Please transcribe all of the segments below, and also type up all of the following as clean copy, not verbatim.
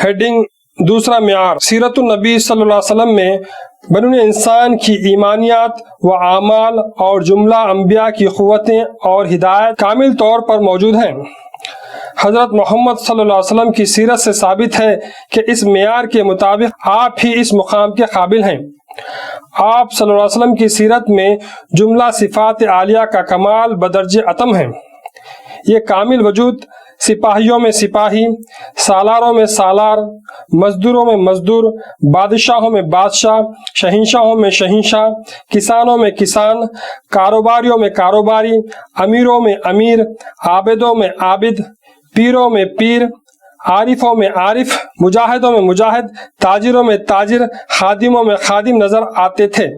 Heading دوسرا معیار، سیرت النبی صلی اللہ علیہ وسلم میں بنون انسان کی ایمانیات و اعمال اور جملہ انبیاء کی قوتیں اور ہدایت کامل طور پر موجود ہیں۔ حضرت محمد صلی اللہ علیہ وسلم کی سیرت سے ثابت ہے کہ اس معیار کے مطابق آپ ہی اس مقام کے قابل ہیں۔ آپ صلی اللہ علیہ وسلم کی سیرت میں جملہ صفات عالیہ کا کمال بدرجہ اتم ہے۔ یہ کامل وجود سپاہیوں میں سپاہی، سالاروں میں سالار، مزدوروں میں مزدور، بادشاہوں میں بادشاہ، شہنشاہوں میں شہنشاہ، کسانوں میں کسان، کاروباریوں میں کاروباری، امیروں میں امیر، عابدوں میں عابد، پیروں میں پیر، عارفوں میں عارف، مجاہدوں میں مجاہد، تاجروں میں تاجر، خادموں میں خادم نظر آتے تھے۔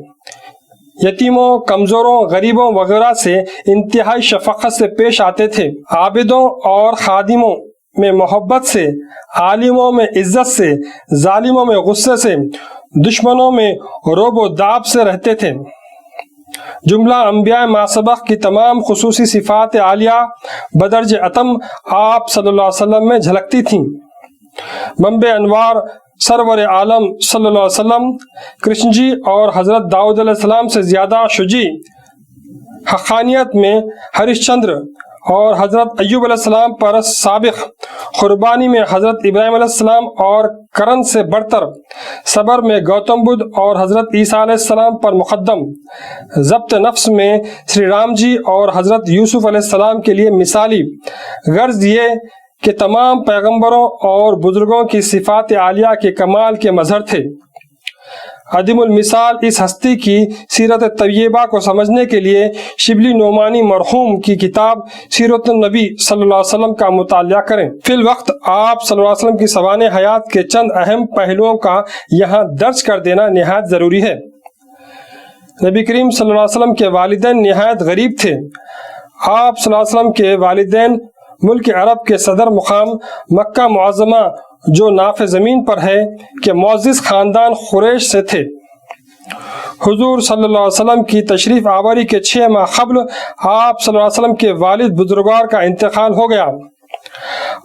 یتیموں، کمزوروں، غریبوں وغیرہ سے انتہائی شفقت سے پیش آتے تھے۔ عابدوں اور خادموں میں محبت سے، عالموں میں عزت سے، ظالموں میں غصے سے، دشمنوں میں رعب و داب سے رہتے تھے۔ جملہ انبیاء ماسبق کی تمام خصوصی صفات عالیہ بدرج اتم آپ صلی اللہ علیہ وسلم میں جھلکتی تھیں۔ منبع انوار سرور عالم صلی اللہ علیہ وسلم کرشن جی اور حضرت داؤد علیہ السلام سے زیادہ شجاع، حقانیت میں ہریش چندر اور حضرت ایوب علیہ السلام پر سابق، قربانی میں حضرت ابراہیم علیہ السلام اور کرن سے برتر، صبر میں گوتم بدھ اور حضرت عیسیٰ علیہ السلام پر مقدم، ضبط نفس میں سری رام جی اور حضرت یوسف علیہ السلام کے لیے مثالی۔ غرض یہ کہ تمام پیغمبروں اور بزرگوں کی صفات عالیہ کے کمال کے مظہر تھے۔ عدیم المثال اس ہستی کی سیرت طیبہ کو سمجھنے کے لیے شبلی نعمانی مرحوم کی کتاب سیرت النبی صلی اللہ علیہ وسلم کا مطالعہ کریں۔ فی الوقت آپ صلی اللہ علیہ وسلم کی سوانح حیات کے چند اہم پہلوؤں کا یہاں درج کر دینا نہایت ضروری ہے۔ نبی کریم صلی اللہ علیہ وسلم کے والدین نہایت غریب تھے۔ آپ صلی اللہ علیہ وسلم کے والدین ملک عرب کے صدر مقام مکہ معظمہ جو ناف زمین پر ہے کہ معزز خاندان قریش سے تھے۔ حضور صلی اللہ علیہ وسلم کی تشریف آوری کے 6 ماہ قبل آپ صلی اللہ علیہ وسلم کے والد بزرگوار کا انتقال ہو گیا۔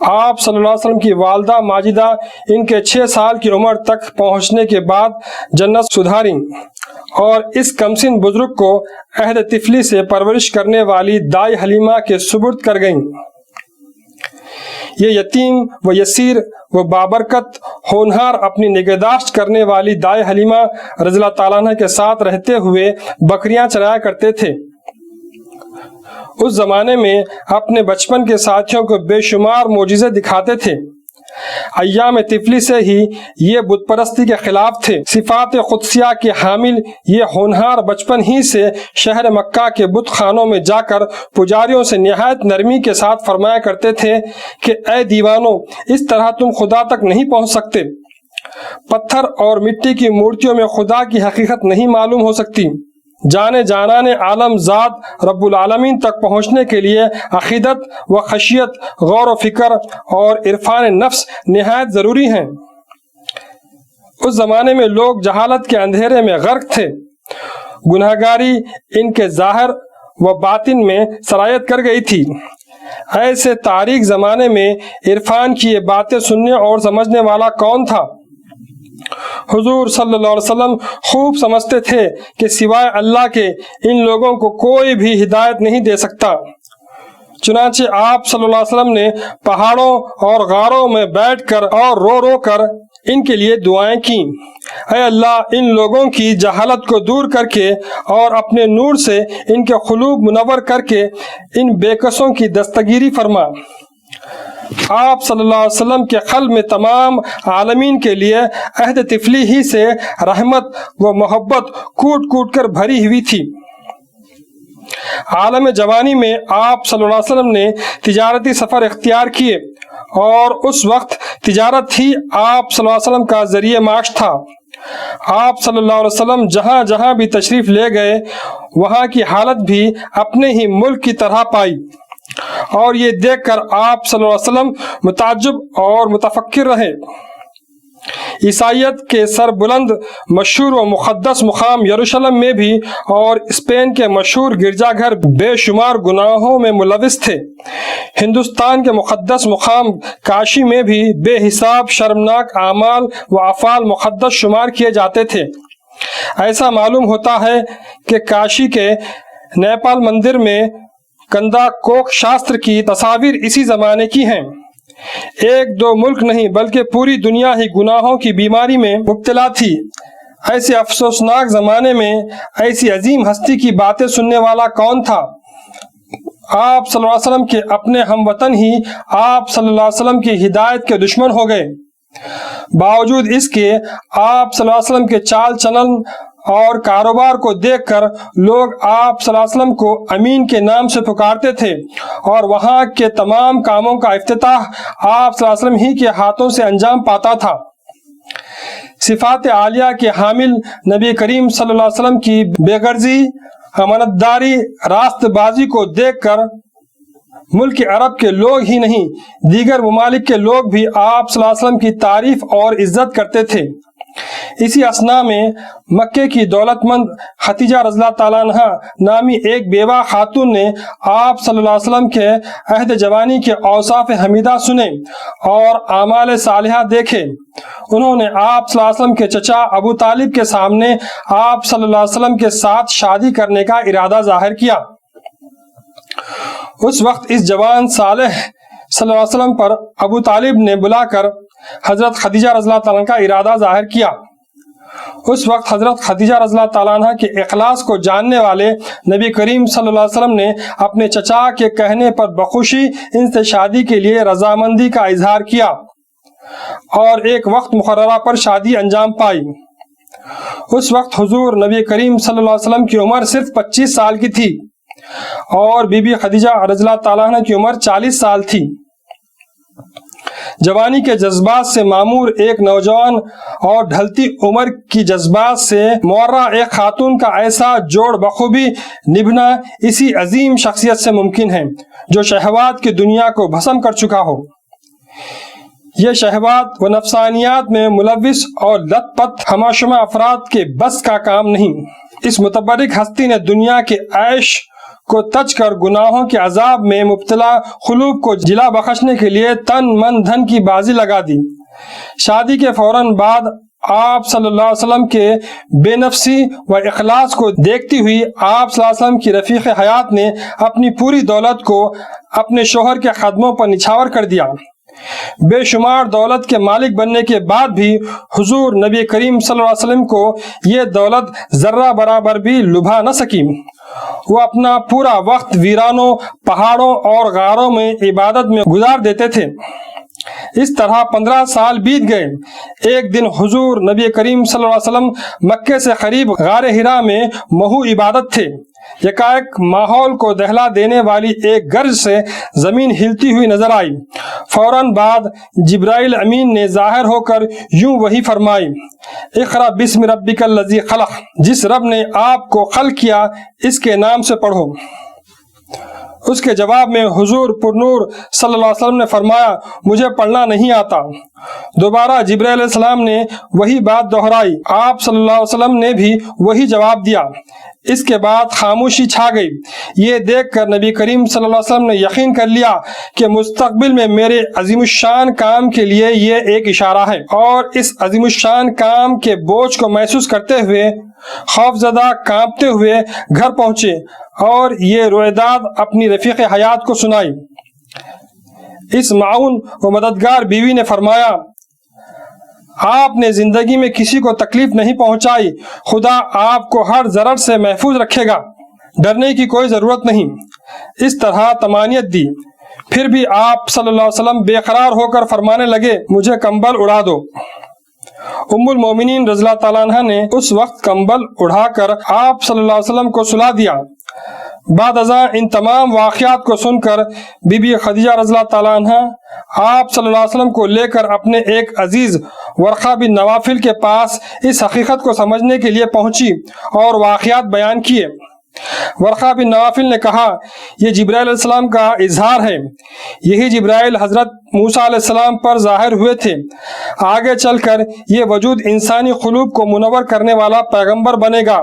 آپ صلی اللہ علیہ وسلم کی والدہ ماجدہ ان کے 6 سال کی عمر تک پہنچنے کے بعد جنت سدھاریں اور اس کمسن بزرگ کو عہد طفلی سے پرورش کرنے والی دائی حلیمہ کے سپرد کر گئیں۔ یہ یتیم و یسیر و بابرکت ہونہار اپنی نگہداشت کرنے والی دائی حلیمہ رضی اللہ تعالیٰ عنہ کے ساتھ رہتے ہوئے بکریاں چرایا کرتے تھے۔ اس زمانے میں اپنے بچپن کے ساتھیوں کو بے شمار معجزے دکھاتے تھے۔ ایام طفلی سے ہی یہ بت پرستی کے خلاف تھے۔ صفات قدسیہ کے حامل یہ ہونہار بچپن ہی سے شہر مکہ کے بت خانوں میں جا کر پجاریوں سے نہایت نرمی کے ساتھ فرمایا کرتے تھے کہ اے دیوانوں، اس طرح تم خدا تک نہیں پہنچ سکتے۔ پتھر اور مٹی کی مورتیوں میں خدا کی حقیقت نہیں معلوم ہو سکتی۔ جانے جانان عالم ذات رب العالمین تک پہنچنے کے لیے عقیدت و خشیت، غور و فکر اور عرفان نفس نہایت ضروری ہیں۔ اس زمانے میں لوگ جہالت کے اندھیرے میں غرق تھے۔ گناہگاری ان کے ظاہر و باطن میں سرایت کر گئی تھی۔ ایسے تاریک زمانے میں عرفان کی یہ باتیں سننے اور سمجھنے والا کون تھا؟ حضور صلی اللہ علیہ وسلم خوب سمجھتے تھے کہ سوائے اللہ کے ان لوگوں کو کوئی بھی ہدایت نہیں دے سکتا۔ چنانچہ آپ صلی اللہ علیہ وسلم نے پہاڑوں اور غاروں میں بیٹھ کر اور رو رو کر ان کے لیے دعائیں کی۔ اے اللہ، ان لوگوں کی جہالت کو دور کر کے اور اپنے نور سے ان کے قلوب منور کر کے ان بے کسوں کی دستگیری فرما۔ آپ صلی اللہ علیہ وسلم کے قلب میں تمام عالمین کے لیے عہد طفلی ہی سے رحمت و محبت کوٹ کوٹ کر بھری ہوئی تھی۔ عالم جوانی میں آپ صلی اللہ علیہ وسلم نے تجارتی سفر اختیار کیے اور اس وقت تجارت ہی آپ صلی اللہ علیہ وسلم کا ذریعہ معاش تھا۔ آپ صلی اللہ علیہ وسلم جہاں جہاں بھی تشریف لے گئے وہاں کی حالت بھی اپنے ہی ملک کی طرح پائی، اور یہ دیکھ کر آپ صلی اللہ علیہ وسلم متعجب اور متفکر رہے۔ عیسائیت کے سربلند مشہور و مقدس مقام یروشلم میں بھی اور اسپین کے مشہور گرجا گھر بے شمار گناہوں میں ملوث تھے۔ ہندوستان کے مقدس مقام کاشی میں بھی بے حساب شرمناک اعمال و افعال مقدس شمار کیے جاتے تھے۔ ایسا معلوم ہوتا ہے کہ کاشی کے نیپال مندر میں کندا کوک شاستر کی تصاویر اسی زمانے کی ہیں۔ ایک دو ملک نہیں بلکہ پوری دنیا ہی گناہوں کی بیماری میں مبتلا تھی۔ ایسے افسوسناک زمانے میں ایسی عظیم ہستی کی باتیں سننے والا کون تھا؟ آپ صلی اللہ علیہ وسلم کے اپنے ہم وطن ہی آپ صلی اللہ علیہ وسلم کی ہدایت کے دشمن ہو گئے۔ باوجود اس کے آپ صلی اللہ علیہ وسلم کے چال چلن اور کاروبار کو دیکھ کر لوگ آپ صلی اللہ علیہ وسلم کو امین کے نام سے پکارتے تھے اور وہاں کے تمام کاموں کا افتتاح آپ صلی اللہ علیہ وسلم ہی کے ہاتھوں سے انجام پاتا تھا۔ صفات عالیہ کے حامل نبی کریم صلی اللہ علیہ وسلم کی بے غرضی، امانت داری، راست بازی کو دیکھ کر ملک عرب کے لوگ ہی نہیں دیگر ممالک کے لوگ بھی آپ صلی اللہ علیہ وسلم کی تعریف اور عزت کرتے تھے۔ اسی اثناء میں مکے کی دولت مند خدیجہ رضی اللہ تعالیٰ عنہ نامی ایک بیوہ خاتون نے آپ صلی اللہ علیہ وسلم کے عہد جوانی کے اوصاف حمیدہ سنے اور اعمال صالحہ دیکھے۔ انہوں نے آپ صلی اللہ علیہ وسلم کے چچا ابو طالب کے سامنے آپ صلی اللہ علیہ وسلم کے ساتھ شادی کرنے کا ارادہ ظاہر کیا۔ اس وقت اس جوان صالح صلی اللہ علیہ وسلم پر ابو طالب نے بلا کر حضرت خدیجہ رضی اللہ تعالیٰ عنہ کا ارادہ ظاہر کیا۔ اس وقت حضرت خدیجہ رضی اللہ تعالیٰ عنہ کے اخلاص کو جاننے والے نبی کریم صلی اللہ علیہ وسلم نے اپنے چچا کے کہنے پر بخوشی ان سے شادی کے لیے رضامندی کا اظہار کیا اور ایک وقت مقررہ پر شادی انجام پائی۔ اس وقت حضور نبی کریم صلی اللہ علیہ وسلم کی عمر صرف 25 سال کی تھی اور بی بی خدیجہ رضی اللہ تعالیٰ عنہ کی عمر 40 سال تھی۔ جوانی کے جذبات سے معمور ایک نوجوان اور ڈھلتی عمر کی جذبات سے معرہ ایک خاتون کا ایسا جوڑ بخوبی نبھنا اسی عظیم شخصیت سے ممکن ہے جو شہوات کی دنیا کو بھسم کر چکا ہو۔ یہ شہوات و نفسانیات میں ملوث اور لت پت ہماشمہ افراد کے بس کا کام نہیں۔ اس متبرک ہستی نے دنیا کے عیش کو تج کر گناہوں کے عذاب میں مبتلا قلوب کو جلا بخشنے کے لیے تن من دھن کی بازی لگا دی۔ شادی کے فوراً بعد آپ صلی اللہ علیہ وسلم کے بے نفسی و اخلاص کو دیکھتی ہوئی آپ صلی اللہ علیہ وسلم کی رفیق حیات نے اپنی پوری دولت کو اپنے شوہر کے قدموں پر نچھاور کر دیا۔ بے شمار دولت کے مالک بننے کے بعد بھی حضور نبی کریم صلی اللہ علیہ وسلم کو یہ دولت ذرہ برابر بھی لبھا نہ سکی۔ وہ اپنا پورا وقت ویرانوں، پہاڑوں اور غاروں میں عبادت میں گزار دیتے تھے۔ اس طرح 15 سال بیت گئے۔ ایک دن حضور نبی کریم صلی اللہ علیہ وسلم مکے سے قریب غار حرا میں محو عبادت تھے۔ یکایک ماحول کو دہلا دینے والی ایک گرج سے زمین ہلتی ہوئی نظر آئی۔ فوراً بعد جبرائیل امین نے ظاہر ہو کر یوں وحی فرمائی، اقرأ بسم ربک الذی خلق، جس رب نے آپ کو خلق کیا اس کے نام سے پڑھو۔ اس کے جواب میں حضور پرنور صلی اللہ علیہ وسلم نے فرمایا، مجھے پڑھنا نہیں آتا۔ دوبارہ جبرائیل علیہ السلام نے وہی بات دہرائی، آپ صلی اللہ علیہ وسلم نے بھی وہی جواب دیا۔ اس کے بعد خاموشی چھا گئی۔ یہ دیکھ کر نبی کریم صلی اللہ علیہ وسلم نے یقین کر لیا کہ مستقبل میں میرے عظیم الشان کام کے لیے یہ ایک اشارہ ہے، اور اس عظیم الشان کام کے بوجھ کو محسوس کرتے ہوئے خوف زدہ کانپتے ہوئے گھر پہنچے اور یہ رویداد اپنی رفیق حیات کو سنائی۔ اس معاون و مددگار بیوی نے فرمایا، آپ نے زندگی میں کسی کو تکلیف نہیں پہنچائی، خدا آپ کو ہر ضرر سے محفوظ رکھے گا، ڈرنے کی کوئی ضرورت نہیں۔ اس طرح طمانینت دی۔ پھر بھی آپ صلی اللہ علیہ وسلم بے قرار ہو کر فرمانے لگے، مجھے کمبل اڑا دو۔ ام المومنین رضی اللہ تعالیٰ عنہ نے اس وقت کمبل اڑا کر آپ صلی اللہ علیہ وسلم کو سلا دیا۔ بعد ازاں ان تمام واقعات کو سن کر بی بی خدیجہ رضی اللہ تعالیٰ عنہ آپ صلی اللہ علیہ وسلم کو لے کر اپنے ایک عزیز ورقہ بن نوافل کے پاس اس حقیقت کو سمجھنے کے لیے پہنچی اور واقعات بیان کیے۔ ورقہ بن نوافل نے کہا یہ جبرائیل علیہ السلام کا اظہار ہے، یہی جبرائیل حضرت موسیٰ علیہ السلام پر ظاہر ہوئے تھے، آگے چل کر یہ وجود انسانی قلوب کو منور کرنے والا پیغمبر بنے گا۔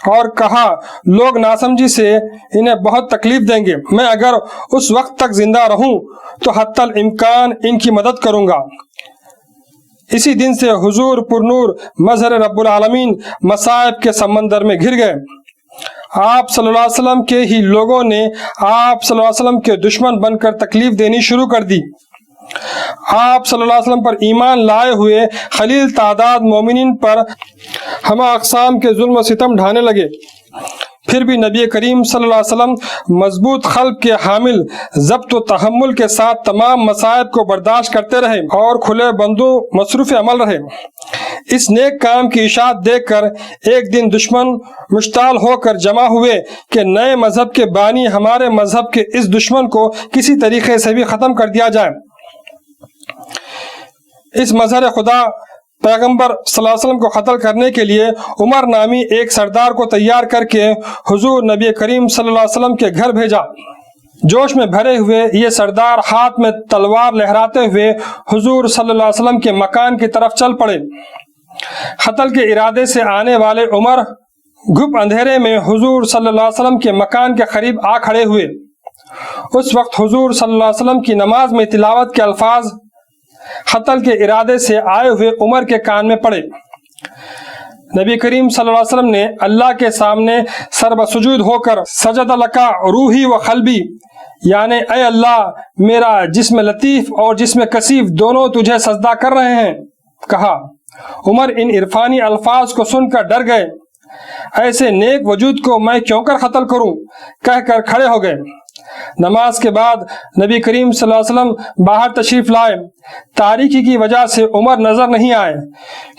اور کہا لوگ ناسمجھی سے انہیں بہت تکلیف دیں گے، میں اگر اس وقت تک زندہ رہوں تو حتی الامکان ان کی مدد کروں گا۔ اسی دن سے حضور پرنور مظہر رب العالمین مصائب کے سمندر میں گر گئے۔ آپ صلی اللہ علیہ وسلم کے ہی لوگوں نے آپ صلی اللہ علیہ وسلم کے دشمن بن کر تکلیف دینی شروع کر دی۔ آپ صلی اللہ علیہ وسلم پر ایمان لائے ہوئے خلیل تعداد مومنین پر ہمہ اقسام کے ظلم و ستم ڈھانے لگے، پھر بھی نبی کریم صلی اللہ علیہ وسلم مضبوط قلب کے حامل ضبط و تحمل کے ساتھ تمام مصائب کو برداشت کرتے رہے اور کھلے بندوں مصروف عمل رہے۔ اس نیک کام کی اشاعت دیکھ کر ایک دن دشمن مشتعل ہو کر جمع ہوئے کہ نئے مذہب کے بانی ہمارے مذہب کے اس دشمن کو کسی طریقے سے بھی ختم کر دیا جائے۔ اس مظہر خدا پیغمبر صلی اللہ علیہ وسلم کو قتل کرنے کے لیے عمر نامی ایک سردار کو تیار کر کے حضور نبی کریم صلی اللہ علیہ وسلم کے گھر بھیجا۔ جوش میں بھرے ہوئے یہ سردار ہاتھ میں تلوار لہراتے ہوئے حضور صلی اللہ علیہ وسلم کے مکان کی طرف چل پڑے۔ قتل کے ارادے سے آنے والے عمر گھپ اندھیرے میں حضور صلی اللہ علیہ وسلم کے مکان کے قریب آ کھڑے ہوئے۔ اس وقت حضور صلی اللہ علیہ وسلم کی نماز میں تلاوت کے الفاظ قتل کے ارادے سے آئے ہوئے عمر کے کان میں پڑے۔ نبی کریم صلی اللہ علیہ وسلم نے اللہ کے سامنے سر بسجود ہو کر سجد لکا روحی و قلبی، یعنی اے اللہ میرا جسم لطیف اور جسم کثیف دونوں تجھے سجدہ کر رہے ہیں، کہا۔ عمر ان عرفانی الفاظ کو سن کر ڈر گئے، ایسے نیک وجود کو میں کیوں کر قتل کروں کہہ کر کھڑے ہو گئے۔ نماز کے بعد نبی کریم صلی اللہ علیہ وسلم باہر تشریف لائے۔ تاریکی کی وجہ سے عمر نظر نہیں آئے،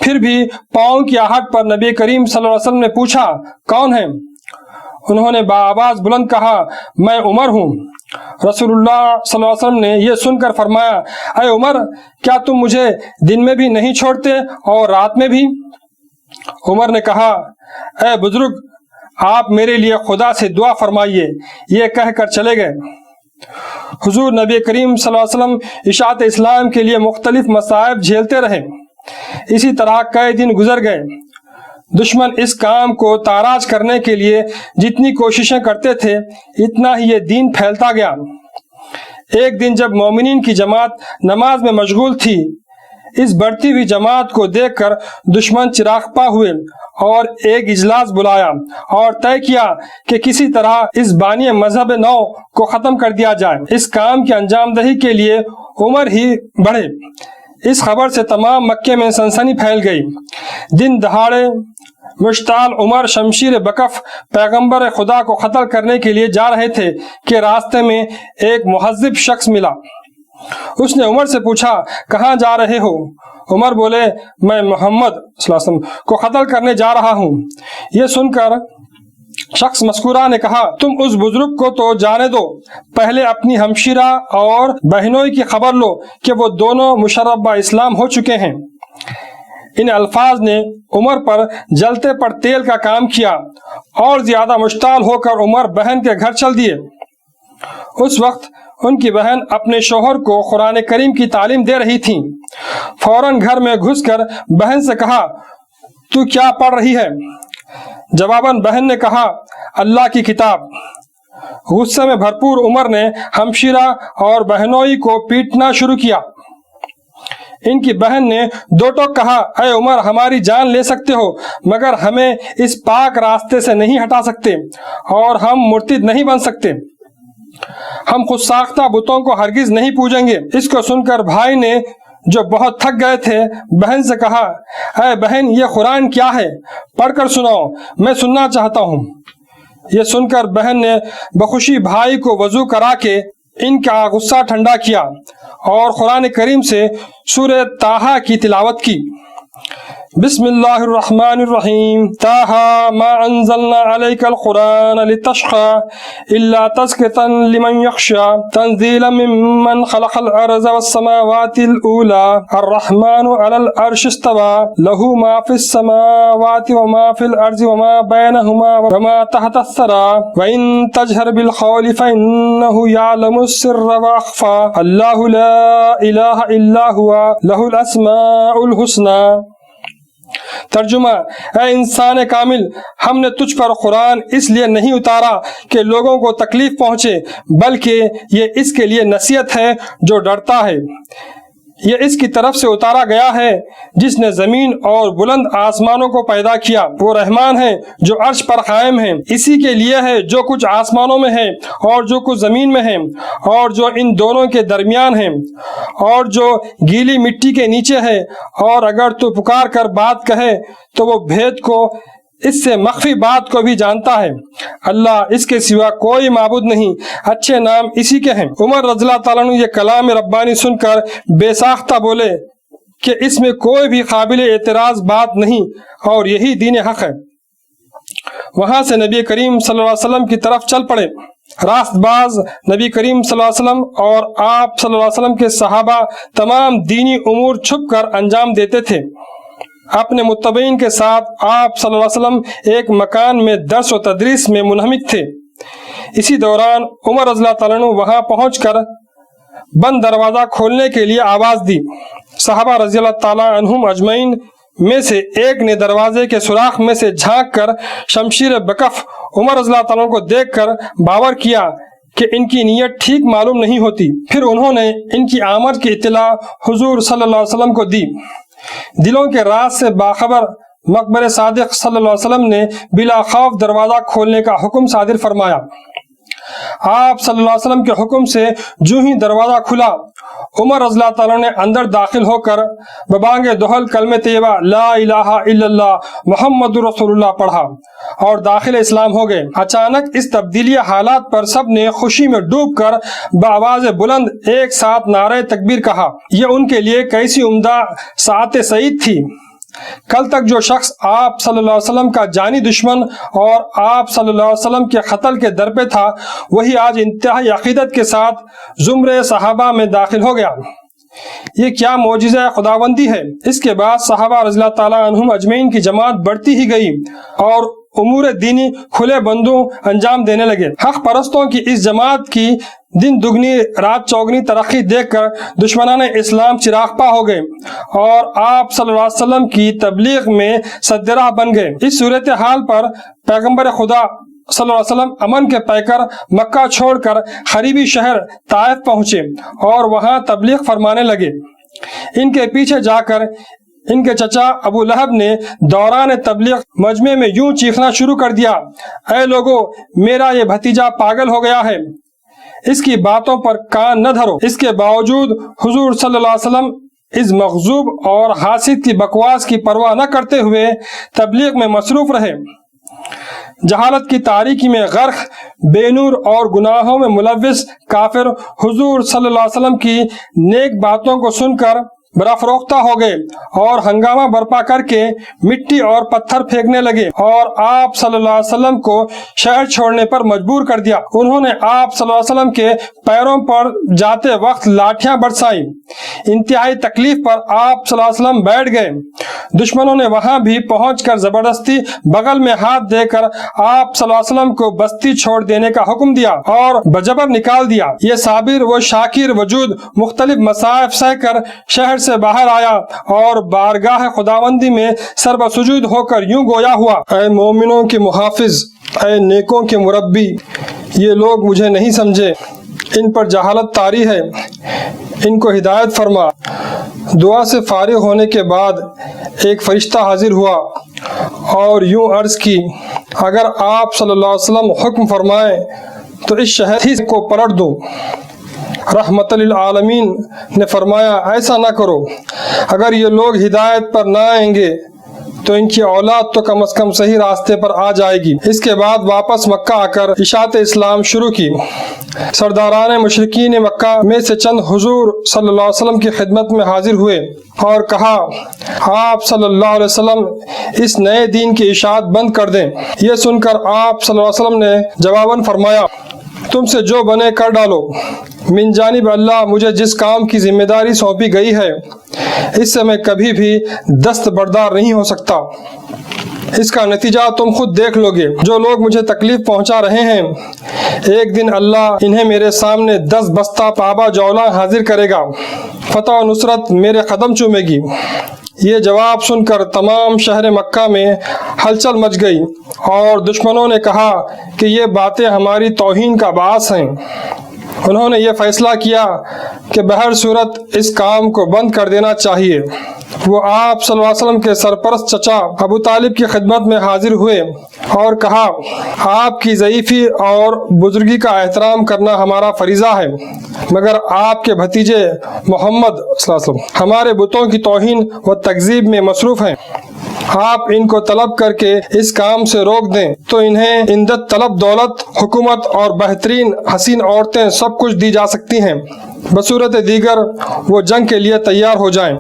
پھر بھی پاؤں کی آہٹ پر نبی کریم صلی اللہ علیہ وسلم نے پوچھا کون ہے؟ انہوں نے بآواز بلند کہا میں عمر ہوں۔ رسول اللہ صلی اللہ علیہ وسلم نے یہ سن کر فرمایا اے عمر کیا تم مجھے دن میں بھی نہیں چھوڑتے اور رات میں بھی؟ عمر نے کہا اے بزرگ آپ میرے لیے خدا سے دعا فرمائیے، یہ کہہ کر چلے گئے۔ حضور نبی کریم صلی اللہ علیہ وسلم اشاعت اسلام کے لیے مختلف مصائب جھیلتے رہے۔ اسی طرح کئی دن گزر گئے۔ دشمن اس کام کو تاراج کرنے کے لیے جتنی کوششیں کرتے تھے اتنا ہی یہ دین پھیلتا گیا۔ ایک دن جب مومنین کی جماعت نماز میں مشغول تھی، اس بڑھتی ہوئی جماعت کو دیکھ کر دشمن چراغپا ہوئے اور ایک اجلاس بلایا اور طے کیا کہ کسی طرح اس بانی مذہب نو کو ختم کر دیا جائے۔ اس کام کی انجام دہی کے لیے عمر ہی بڑھے۔ اس خبر سے تمام مکے میں سنسنی پھیل گئی۔ دن دہاڑے مشتعل عمر شمشیر بکف پیغمبر خدا کو قتل کرنے کے لیے جا رہے تھے کہ راستے میں ایک مہذب شخص ملا۔ اس نے عمر سے پوچھا کہاں جا رہے ہو؟ عمر بولے میں محمد صلی اللہ علیہ وسلم کو قتل کرنے جا رہا ہوں۔ یہ سن کر شخص مذکورہ نے کہا تم اس بزرگ کو تو جانے دو، پہلے اپنی ہمشیرہ اور بہنوئی کی خبر لو کہ وہ دونوں مشرف با اسلام ہو چکے ہیں۔ ان الفاظ نے عمر پر جلتے پر تیل کا کام کیا اور زیادہ مشتعل ہو کر عمر بہن کے گھر چل دیے۔ اس وقت ان کی بہن اپنے شوہر کو قرآن کریم کی تعلیم دے رہی تھی۔ فوراً گھر میں گھس کر بہن سے کہا تو کیا پڑھ رہی ہے؟ جواباً بہن نے کہا اللہ کی کتاب۔ غصے میں بھرپور عمر نے ہمشیرہ اور بہنوئی کو پیٹنا شروع کیا۔ ان کی بہن نے دو ٹوک کہا اے عمر ہماری جان لے سکتے ہو مگر ہمیں اس پاک راستے سے نہیں ہٹا سکتے اور ہم مرتد نہیں بن سکتے، ہم خود ساختہ بتوں کو ہرگز نہیں پوجیں گے۔ اس کو سن کر بھائی نے جو بہت تھک گئے تھے بہن سے کہا اے بہن یہ قرآن کیا ہے، پڑھ کر سناؤ، میں سننا چاہتا ہوں۔ یہ سن کر بہن نے بخوشی بھائی کو وضو کرا کے ان کا غصہ ٹھنڈا کیا اور قرآن کریم سے سورہ طٰہٰ کی تلاوت کی۔ بسم اللہ الرحمن الرحیم طٰہٰ ما انزلنا علیک القرآن لتشقى الا تذکرۃ لمن یخشی تنزیلا ممن خلق الارض والسماوات الاولى الرحمن علی العرش استوى له ما فی السماوات وما فی الارض وما بینهما وما تحت الثری وان تجهر بالقول فانه يعلم السر واخفى اللہ لا الہ الا هو له الاسماء الحسنى۔ ترجمہ: اے انسان کامل، ہم نے تجھ پر قرآن اس لیے نہیں اتارا کہ لوگوں کو تکلیف پہنچے، بلکہ یہ اس کے لیے نصیحت ہے جو ڈرتا ہے۔ یہ اس کی طرف سے اتارا گیا ہے جس نے زمین اور بلند آسمانوں کو پیدا کیا، وہ رحمان ہے جو عرش پر قائم ہے۔ اسی کے لیے ہے جو کچھ آسمانوں میں ہے اور جو کچھ زمین میں ہے اور جو ان دونوں کے درمیان ہے اور جو گیلی مٹی کے نیچے ہے، اور اگر تو پکار کر بات کہے تو وہ بھید کو، اس سے مخفی بات کو بھی جانتا ہے۔ اللہ اس کے سوا کوئی معبود نہیں، اچھے نام اسی کے ہیں۔ عمر رضی اللہ تعالیٰ عنہ یہ کلام ربانی سن کر بے ساختہ بولے کہ اس میں کوئی بھی قابل اعتراض بات نہیں اور یہی دین حق ہے۔ وہاں سے نبی کریم صلی اللہ علیہ وسلم کی طرف چل پڑے۔ راست باز نبی کریم صلی اللہ علیہ وسلم اور آپ صلی اللہ علیہ وسلم کے صحابہ تمام دینی امور چھپ کر انجام دیتے تھے۔ اپنے متبعین کے ساتھ آپ صلی اللہ علیہ وسلم ایک مکان میں درس و تدریس میں منہمک تھے۔ اسی دوران عمر رضی اللہ تعالیٰ عنہ وہاں پہنچ کر بند دروازہ کھولنے کے لیے آواز دی۔ صحابہ رضی اللہ تعالیٰ عنہم اجمعین میں سے ایک نے دروازے کے سوراخ میں سے جھانک کر شمشیر بکف عمر رضی اللہ تعالیٰ عنہ کو دیکھ کر باور کیا کہ ان کی نیت ٹھیک معلوم نہیں ہوتی۔ پھر انہوں نے ان کی آمد کی اطلاع حضور صلی اللہ علیہ وسلم کو دی۔ دلوں کے راز سے باخبر مقبر صادق صلی اللہ علیہ وسلم نے بلا خوف دروازہ کھولنے کا حکم صادر فرمایا۔ آپ صلی اللہ علیہ وسلم کے حکم سے جو ہی دروازہ کھلا، عمر رضی اللہ تعالیٰ نے اندر داخل ہو کر ببانگ دہل کلمہ طیبہ لا الہ الا اللہ محمد رسول اللہ پڑھا اور داخل اسلام ہو گئے۔ اچانک اس تبدیلی حالات پر سب نے خوشی میں ڈوب کر بآواز بلند ایک ساتھ نعرہ تکبیر کہا۔ یہ ان کے لیے کیسی عمدہ ساعت سعید تھی۔ کل تک جو شخص آپ صلی اللہ علیہ وسلم کا جانی دشمن اور آپ صلی اللہ علیہ وسلم کے قتل کے در پہ تھا، وہی آج انتہائی عقیدت کے ساتھ زمرے صحابہ میں داخل ہو گیا۔ یہ کیا معجزہ خداوندی ہے۔ اس کے بعد صحابہ رضی اللہ تعالیٰ عنہم اجمعین کی جماعت بڑھتی ہی گئی اور امور دینی کھلے بندوں انجام دینے لگے۔ حق پرستوں کی اس جماعت کی دن دگنی رات چوگنی ترقی دیکھ کر دشمنان اسلام چراغپا ہو گئے اور آپ صلی اللہ علیہ وسلم کی تبلیغ میں سدراہ بن گئے۔ اس صورتحال پر پیغمبر خدا صلی اللہ علیہ وسلم امن کے پیکر مکہ چھوڑ کر قریبی شہر طائف پہنچے اور وہاں تبلیغ فرمانے لگے۔ ان کے پیچھے جا کر ان کے چچا ابو لہب نے دوران تبلیغ مجمع میں یوں چیخنا شروع کر دیا، اے لوگو، میرا یہ بھتیجا پاگل ہو گیا ہے، اس کی باتوں پر کان نہ دھرو۔ اس کے باوجود حضور صلی اللہ علیہ وسلم اس مغضوب اور حاسد کی بکواس کی پرواہ نہ کرتے ہوئے تبلیغ میں مصروف رہے۔ جہالت کی تاریکی میں غرق، بے نور اور گناہوں میں ملوث کافر حضور صلی اللہ علیہ وسلم کی نیک باتوں کو سن کر برافروختہ ہو گئے اور ہنگامہ برپا کر کے مٹی اور پتھر پھینکنے لگے اور آپ صلی اللہ علیہ وسلم کو شہر چھوڑنے پر مجبور کر دیا۔ انہوں نے آپ صلی اللہ علیہ وسلم کے پیروں پر جاتے وقت لاٹھیاں برسائیں۔ انتہائی تکلیف پر آپ صلی اللہ علیہ وسلم بیٹھ گئے۔ دشمنوں نے وہاں بھی پہنچ کر زبردستی بغل میں ہاتھ دے کر آپ صلی اللہ علیہ وسلم کو بستی چھوڑ دینے کا حکم دیا اور بجبر نکال دیا۔ یہ صابر و شاکر وجود مختلف مصائب سہ کر شہر سے باہر آیا اور بارگاہ خداوندی میں سر بسجود ہو کر یوں گویا ہوا، اے مومنوں کے محافظ، اے نیکوں کے مربی، یہ لوگ مجھے نہیں سمجھے، ان پر جہالت طاری ہے، ان کو ہدایت فرما۔ دعا سے فارغ ہونے کے بعد ایک فرشتہ حاضر ہوا اور یوں عرض کی، اگر آپ صلی اللہ علیہ وسلم حکم فرمائیں تو اس شہر ہی کو پلٹ دوں۔ رحمت للعالمین نے فرمایا، ایسا نہ کرو، اگر یہ لوگ ہدایت پر نہ آئیں گے تو ان کی اولاد تو کم از کم صحیح راستے پر آ جائے گی۔ اس کے بعد واپس مکہ آ کر اشاعت اسلام شروع کی۔ سرداران مشرکین مکہ میں سے چند حضور صلی اللہ علیہ وسلم کی خدمت میں حاضر ہوئے اور کہا، آپ صلی اللہ علیہ وسلم اس نئے دین کی اشاعت بند کر دیں۔ یہ سن کر آپ صلی اللہ علیہ وسلم نے جواباً فرمایا، تم سے جو بنے کر ڈالو، من جانب اللہ مجھے جس کام کی ذمہ داری سونپی گئی ہے اس سے میں کبھی بھی دستبردار نہیں ہو سکتا۔ اس کا نتیجہ تم خود دیکھ لو گے۔ جو لوگ مجھے تکلیف پہنچا رہے ہیں، ایک دن اللہ انہیں میرے سامنے 10 بستہ پابا جولاں حاضر کرے گا، فتح و نصرت میرے قدم چومے گی۔ یہ جواب سن کر تمام شہر مکہ میں ہلچل مچ گئی اور دشمنوں نے کہا کہ یہ باتیں ہماری توہین کا باعث ہیں۔ انہوں نے یہ فیصلہ کیا کہ بہر صورت اس کام کو بند کر دینا چاہیے۔ وہ آپ صلی اللہ علیہ وسلم کے سرپرست چچا ابو طالب کی خدمت میں حاضر ہوئے اور کہا، آپ کی ضعیفی اور بزرگی کا احترام کرنا ہمارا فریضہ ہے، مگر آپ کے بھتیجے محمد صلی اللہ علیہ وسلم ہمارے بتوں کی توہین و تکذیب میں مصروف ہیں۔ آپ ان کو طلب کر کے اس کام سے روک دیں تو انہیں عندت طلب دولت، حکومت اور بہترین حسین عورتیں سب کچھ دی جا سکتی ہیں، بصورت دیگر وہ جنگ کے لیے تیار ہو جائیں۔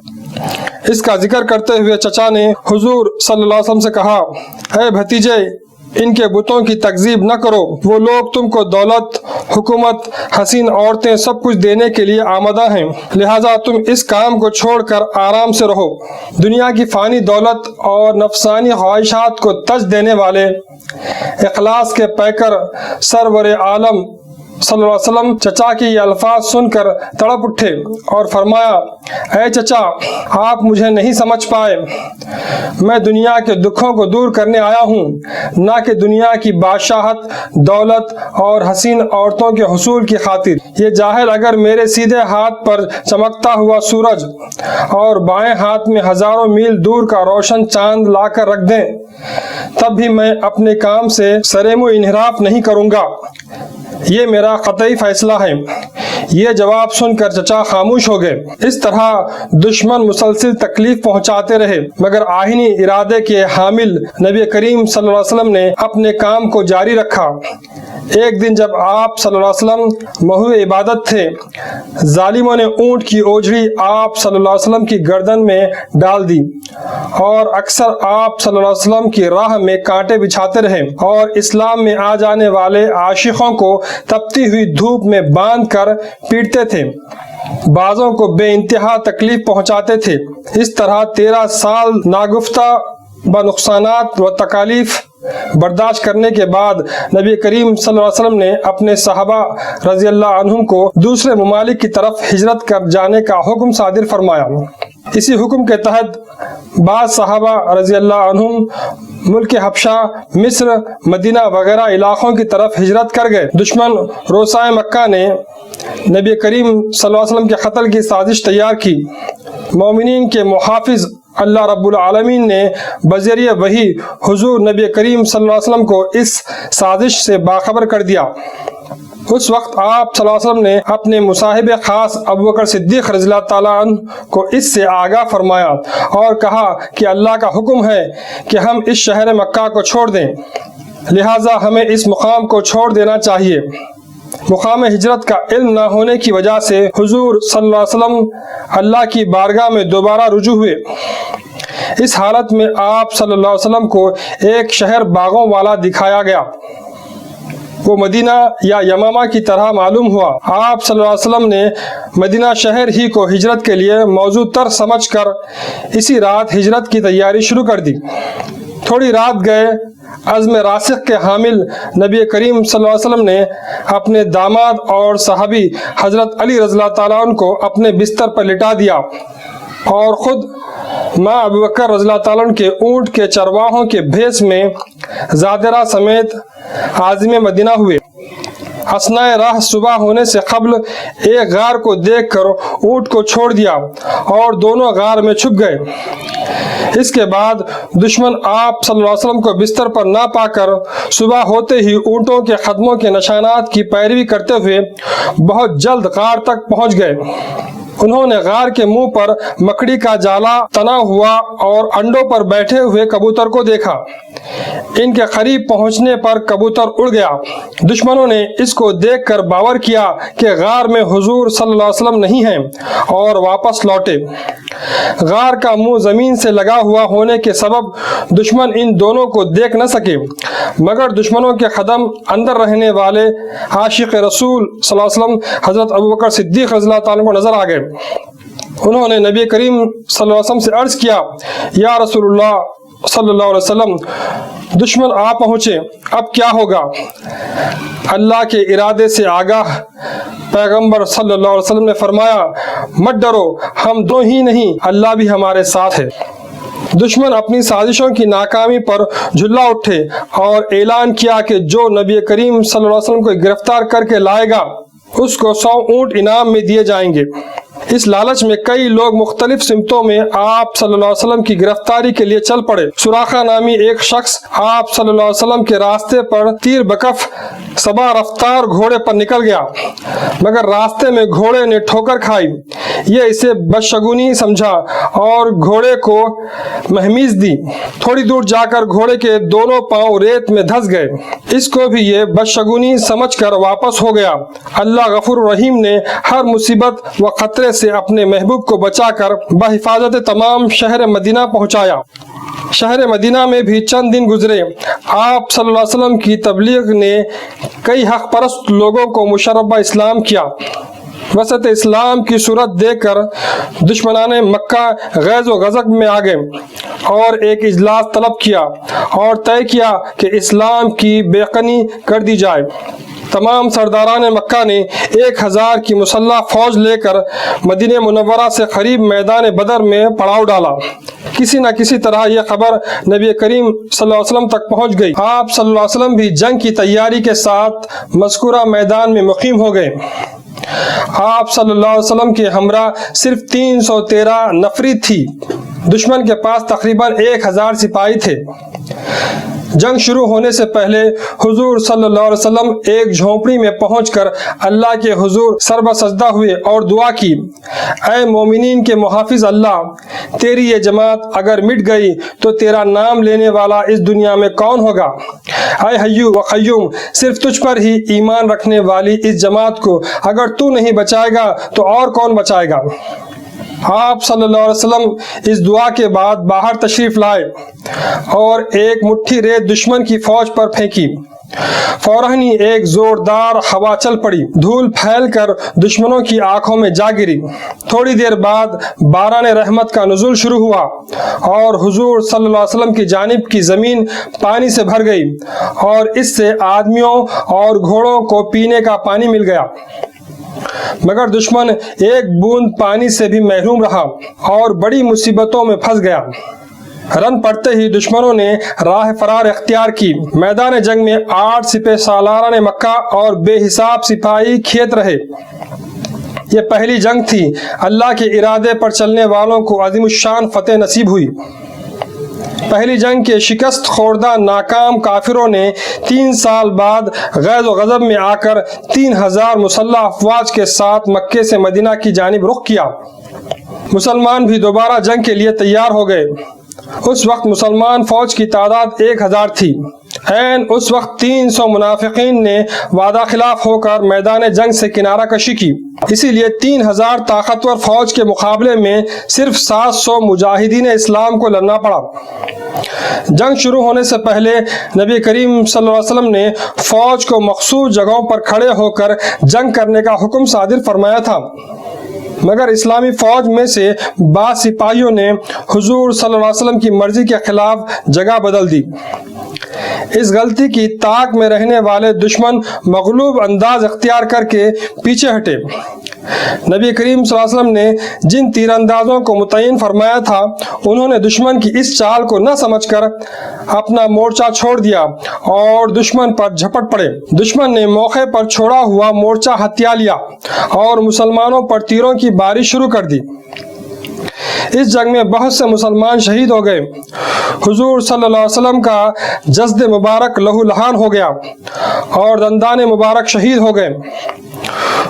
اس کا ذکر کرتے ہوئے چچا نے حضور صلی اللہ علیہ وسلم سے کہا، اے بھتیجے، ان کے بتوں کی تکذیب نہ کرو، وہ لوگ تم کو دولت، حکومت، حسین عورتیں سب کچھ دینے کے لیے آمادہ ہیں، لہٰذا تم اس کام کو چھوڑ کر آرام سے رہو۔ دنیا کی فانی دولت اور نفسانی خواہشات کو تج دینے والے اخلاص کے پیکر سرور عالم صلی اللہ علیہ وسلم چچا کے یہ الفاظ سن کر تڑپ اٹھے اور فرمایا، اے چچا، آپ مجھے نہیں سمجھ پائے، میں دنیا کے دکھوں کو دور کرنے آیا ہوں، نہ کہ دنیا کی بادشاہت، دولت اور حسین عورتوں کے حصول کی خاطر۔ یہ جاہل اگر میرے سیدھے ہاتھ پر چمکتا ہوا سورج اور بائیں ہاتھ میں ہزاروں میل دور کا روشن چاند لا کر رکھ دیں تب بھی میں اپنے کام سے سرمو انحراف نہیں کروں گا، یہ میرا قطعی فیصلہ ہے۔ یہ جواب سن کر چچا خاموش ہو گئے۔ اس طرح دشمن مسلسل تکلیف پہنچاتے رہے، مگر آئینی ارادے کے حامل نبی کریم صلی اللہ علیہ وسلم نے اپنے کام کو جاری رکھا۔ ایک دن جب آپ صلی اللہ علیہ وسلم محو عبادت تھے، ظالموں نے اونٹ کی اوجھڑی آپ صلی اللہ علیہ وسلم کی گردن میں ڈال دی اور اکثر آپ صلی اللہ علیہ وسلم کی راہ میں کانٹے بچھاتے رہے اور اسلام میں آ جانے والے عاشقوں کو تپتی ہوئی دھوپ میں باندھ کر پیٹتے تھے، بعضوں کو بے انتہا تکلیف پہنچاتے تھے۔ اس طرح 13 سال ناگفتہ بنقصانات و تکالیف برداشت کرنے کے بعد نبی کریم صلی اللہ علیہ وسلم نے اپنے صحابہ رضی اللہ عنہم کو دوسرے ممالک کی طرف ہجرت کر جانے کا حکم صادر فرمایا۔ اسی حکم کے تحت بعض صحابہ رضی اللہ عنہم ملک حبشہ، مصر، مدینہ وغیرہ علاقوں کی طرف ہجرت کر گئے۔ دشمن روسائے مکہ نے نبی کریم صلی اللہ علیہ وسلم کے قتل کی سازش تیار کی۔ مومنین کے محافظ اللہ رب العالمین نے بذریعہ وحی حضور نبی کریم صلی اللہ علیہ وسلم کو اس سازش سے باخبر کر دیا۔ اس وقت آپ صلی اللہ علیہ وسلم نے اپنے مصاحب خاص ابوبکر صدیق رضی اللہ تعالیٰ عنہ کو اس سے آگاہ فرمایا اور کہا کہ اللہ کا حکم ہے کہ ہم اس شہر مکہ کو چھوڑ دیں، لہٰذا ہمیں اس مقام کو چھوڑ دینا چاہیے۔ مقام ہجرت کا علم نہ ہونے کی وجہ سے حضور صلی اللہ علیہ وسلم اللہ کی بارگاہ میں دوبارہ رجوع ہوئے۔ اس حالت میں آپ صلی اللہ علیہ وسلم کو ایک شہر باغوں والا دکھایا گیا، وہ مدینہ یا یمامہ کی طرح معلوم ہوا۔ آپ صلی اللہ علیہ وسلم نے مدینہ شہر ہی کو ہجرت کے لیے موزوں تر سمجھ کر اسی رات ہجرت کی تیاری شروع کر دی۔ تھوڑی رات گئے عزم راسخ کے حامل نبی کریم صلی اللہ علیہ وسلم نے اپنے داماد اور صحابی حضرت علی رضی اللہ تعالیٰ عنہ کو اپنے بستر پر لٹا دیا اور خود ماں ابوبکر رضی اللہ تعالیٰ عنہ کے اونٹ کے چرواہوں کے بھیس میں زادرہ سمیت عازم مدینہ ہوئے۔ اثناء راہ صبح ہونے سے قبل ایک غار کو دیکھ کر اونٹ کو چھوڑ دیا اور دونوں غار میں چھپ گئے۔ اس کے بعد دشمن آپ صلی اللہ علیہ وسلم کو بستر پر نہ پا کر صبح ہوتے ہی اونٹوں کے قدموں کے نشانات کی پیروی کرتے ہوئے بہت جلد غار تک پہنچ گئے۔ انہوں نے غار کے منہ پر مکڑی کا جالا تنا ہوا اور انڈوں پر بیٹھے ہوئے کبوتر کو دیکھا۔ ان کے قریب پہنچنے پر کبوتر اڑ گیا۔ دشمنوں نے اس کو دیکھ کر باور کیا کہ غار میں حضور صلی اللہ علیہ وسلم نہیں ہیں اور واپس لوٹے۔ غار کا منہ زمین سے لگا ہوا ہونے کے سبب دشمن ان دونوں کو دیکھ نہ سکے، مگر دشمنوں کے قدم اندر رہنے والے عاشق رسول صلی اللہ علیہ وسلم حضرت ابوبکر صدیق رضی اللہ تعالیٰ کو نظر آ گئے۔ انہوں نے نبی کریم صلی اللہ علیہ وسلم سے عرض کیا، یا رسول اللہ صلی اللہ علیہ وسلم، دشمن آ پہنچے، اب کیا ہوگا؟ اللہ کے ارادے سے آگاہ پیغمبر صلی اللہ علیہ وسلم نے فرمایا، مت ڈرو، ہم دو ہی نہیں، اللہ بھی ہمارے ساتھ ہے۔ دشمن اپنی سازشوں کی ناکامی پر جھلا اٹھے اور اعلان کیا کہ جو نبی کریم صلی اللہ علیہ وسلم کو گرفتار کر کے لائے گا اس کو 100 اونٹ انعام میں دیے جائیں گے۔ اس لالچ میں کئی لوگ مختلف سمتوں میں آپ صلی اللہ علیہ وسلم کی گرفتاری کے لیے چل پڑے۔ سراقہ نامی ایک شخص آپ صلی اللہ علیہ وسلم کے راستے پر تیر بکف سبا رفتار گھوڑے پر نکل گیا، مگر راستے میں گھوڑے نے ٹھوکر کھائی۔ یہ اسے بدشگونی سمجھا اور گھوڑے کو مہمیز دی۔ تھوڑی دور جا کر گھوڑے کے دونوں پاؤں ریت میں دھس گئے۔ اس کو بھی یہ بدشگونی سمجھ کر واپس ہو گیا۔ اللہ غفور رحیم نے ہر مصیبت و خطرے سے اپنے محبوب کو بچا کر بحفاظت تمام شہر مدینہ پہنچایا۔ شہر مدینہ میں بھی چند دن گزرے۔ آپ صلی اللہ علیہ وسلم کی تبلیغ نے کئی حق پرست لوگوں کو مشرب اسلام کیا۔ وسط اسلام کی صورت دیکھ کر دشمنان مکہ غیظ و غضب میں آ گئے اور ایک اجلاس طلب کیا اور طے کیا کہ اسلام کی بےقنی کر دی جائے۔ تمام سرداران مکہ نے 1000 کی مسلح فوج لے کر مدینہ منورہ سے قریب میدان بدر میں پڑاؤ ڈالا۔ کسی نہ کسی طرح یہ خبر نبی کریم صلی اللہ علیہ وسلم تک پہنچ گئی۔ آپ صلی اللہ علیہ وسلم بھی جنگ کی تیاری کے ساتھ مذکورہ میدان میں مقیم ہو گئے۔ آپ صلی اللہ علیہ وسلم کے ہمراہ صرف 313 نفری تھی۔ دشمن کے پاس تقریباً 1000 سپاہی تھے۔ جنگ شروع ہونے سے پہلے حضور صلی اللہ علیہ وسلم ایک جھونپڑی میں پہنچ کر اللہ کے حضور سربہ سجدہ ہوئے اور دعا کی، اے مومنین کے محافظ اللہ، تیری یہ جماعت اگر مٹ گئی تو تیرا نام لینے والا اس دنیا میں کون ہوگا؟ اے حیو و قیوم، صرف تجھ پر ہی ایمان رکھنے والی اس جماعت کو اگر تو نہیں بچائے گا تو اور کون بچائے گا؟ آپ صلی اللہ علیہ وسلم اس دعا کے بعد باہر تشریف لائے اور ایک مٹھی ریت دشمن کی فوج پر پھینکی۔ فوراً ہی ایک زوردار ہوا چل پڑی، دھول پھیل کر دشمنوں کی آنکھوں میں جا گری۔ تھوڑی دیر بعد باران رحمت کا نزول شروع ہوا اور حضور صلی اللہ علیہ وسلم کی جانب کی زمین پانی سے بھر گئی اور اس سے آدمیوں اور گھوڑوں کو پینے کا پانی مل گیا، مگر دشمن ایک بوند پانی سے بھی محروم رہا اور بڑی مصیبتوں میں پھنس گیا۔ رن پڑتے ہی دشمنوں نے راہ فرار اختیار کی۔ میدان جنگ میں 8 سپہ سالاران مکہ اور بے حساب سپاہی کھیت رہے۔ یہ پہلی جنگ تھی۔ اللہ کے ارادے پر چلنے والوں کو عظیم الشان فتح نصیب ہوئی۔ پہلی جنگ کے شکست خوردہ ناکام کافروں نے 3 سال بعد غیظ و غضب میں آ کر 3000 مسلح افواج کے ساتھ مکے سے مدینہ کی جانب رخ کیا۔ مسلمان بھی دوبارہ جنگ کے لیے تیار ہو گئے۔ اس وقت مسلمان فوج کی تعداد 1000 تھی۔ عین اس وقت 300 منافقین نے وعدہ خلاف ہو کر میدان جنگ سے کنارہ کشی کی، اسی لیے 3000 طاقتور فوج کے مقابلے میں صرف 700 مجاہدین اسلام کو لڑنا پڑا۔ جنگ شروع ہونے سے پہلے نبی کریم صلی اللہ علیہ وسلم نے فوج کو مخصوص جگہوں پر کھڑے ہو کر جنگ کرنے کا حکم صادر فرمایا تھا، مگر اسلامی فوج میں سے بعض سپاہیوں نے حضور صلی اللہ علیہ وسلم کی مرضی کے خلاف جگہ بدل دی۔ اس غلطی کی طاق میں رہنے والے دشمن مغلوب انداز اختیار کر کے پیچھے ہٹے۔ نبی کریم صلی اللہ علیہ وسلم نے جن تیر اندازوں کو متعین فرمایا تھا انہوں نے دشمن کی اس چال کو نہ سمجھ کر اپنا مورچہ چھوڑ دیا اور دشمن پر جھپٹ پڑے۔ دشمن نے موقع پر چھوڑا ہوا مورچہ ہتھیا لیا اور مسلمانوں پر تیروں کی بارش شروع کر دی۔ اس جنگ میں بہت سے مسلمان شہید ہو گئے۔ حضور صلی اللہ علیہ وسلم کا جسد مبارک لہو لہان ہو گیا اور دندان مبارک شہید ہو گئے۔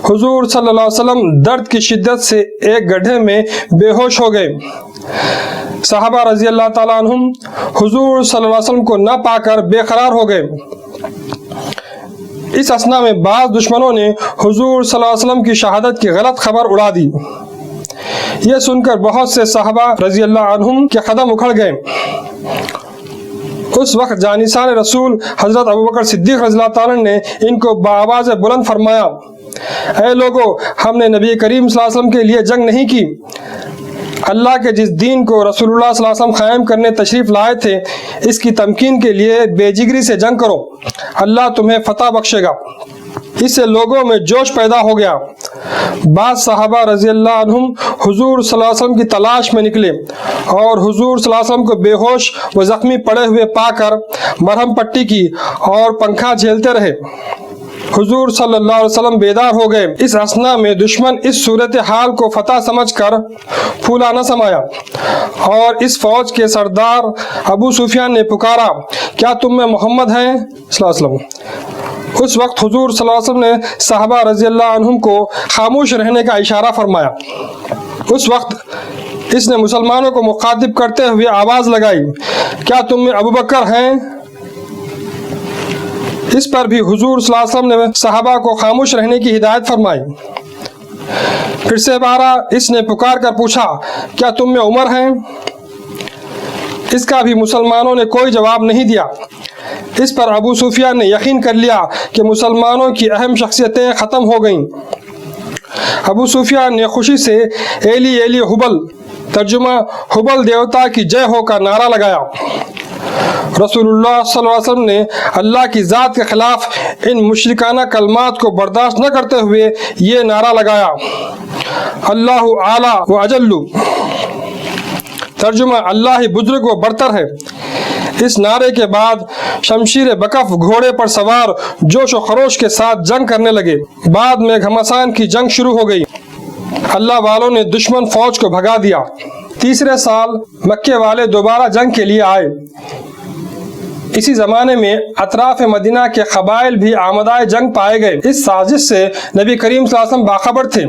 حضور صلی اللہ علیہ وسلم درد کی شدت سے ایک گڈھے میں بے ہوش ہو گئے۔ صحابہ رضی اللہ تعالیٰ عنہم حضور صلی اللہ علیہ وسلم کو نہ پا کر بے قرار ہو گئے۔ اس اثنا میں بعض دشمنوں نے حضور صلی اللہ علیہ وسلم کی شہادت کی غلط خبر اڑا دی۔ یہ سن کر بہت سے صحابہ رضی اللہ عنہم کے قدم اکھڑ گئے۔ اس وقت جانشین رسول حضرت ابوبکر صدیق رضی اللہ تعالیٰ نے ان کو بآواز بلند فرمایا، اے لوگو، ہم نے نبی کریم صلی اللہ علیہ وسلم کے لیے جنگ نہیں کی، اللہ کے جس دین کو رسول اللہ صلی اللہ علیہ وسلم قائم کرنے تشریف لائے تھے اس کی تمکین کے لیے بے جگری سے جنگ کرو، اللہ تمہیں فتح بخشے گا۔ اس سے لوگوں میں جوش پیدا ہو گیا۔ بعض صحابہ رضی اللہ عنہم حضور صلی اللہ علیہ وسلم کی تلاش میں نکلے اور حضور صلی اللہ علیہ وسلم کو بے ہوش و زخمی پڑے ہوئے پا کر مرہم پٹی کی اور پنکھا جھیلتے رہے۔ حضور صلی اللہ علیہ وسلم بیدار ہو گئے۔ اس اثنا میں دشمن اس صورتحال کو فتح سمجھ کر پھولا نہ سمایا اور اس فوج کے سردار ابو سفیان نے پکارا، کیا تم میں محمد ہیں صلی اللہ علیہ وسلم؟ اس وقت حضور صلی اللہ علیہ وسلم نے صحابہ رضی اللہ عنہم کو خاموش رہنے کا اشارہ فرمایا۔ اس وقت اس نے مسلمانوں کو مخاطب کرتے ہوئے آواز لگائی، کیا تم میں ابوبکر ہیں؟ اس پر بھی حضور صلی اللہ علیہ وسلم نے صحابہ کو خاموش رہنے کی ہدایت فرمائی۔ پھر سے بارہ اس نے پکار کر پوچھا، کیا تم میں عمر ہیں؟ اس کا بھی مسلمانوں نے کوئی جواب نہیں دیا۔ اس پر ابو سفیان نے یقین کر لیا کہ مسلمانوں کی اہم شخصیتیں ختم ہو گئیں۔ ابو سفیان نے خوشی سے ایلی ایلی حبل، ترجمہ حبل دیوتا کی جے ہو کا نعرہ لگایا۔ رسول اللہ صلی اللہ علیہ وسلم نے اللہ کی ذات کے خلاف ان مشرکانہ کلمات کو برداشت نہ کرتے ہوئے یہ نعرہ لگایا، اللہ اعلیٰ و اجل، ترجمہ اللہ ہی بزرگ و برتر ہے۔ اس نعرے کے بعد شمشیر بکف گھوڑے پر سوار جوش و خروش کے ساتھ جنگ کرنے لگے۔ بعد میں گھمسان کی جنگ شروع ہو گئی۔ اللہ والوں نے دشمن فوج کو بھگا دیا۔ تیسرے سال مکے والے دوبارہ جنگ کے لیے آئے۔ اسی زمانے میں اطراف مدینہ کے قبائل بھی آمادۂ جنگ پائے گئے۔ اس سازش سے نبی کریم صلی اللہ علیہ وسلم باخبر تھے،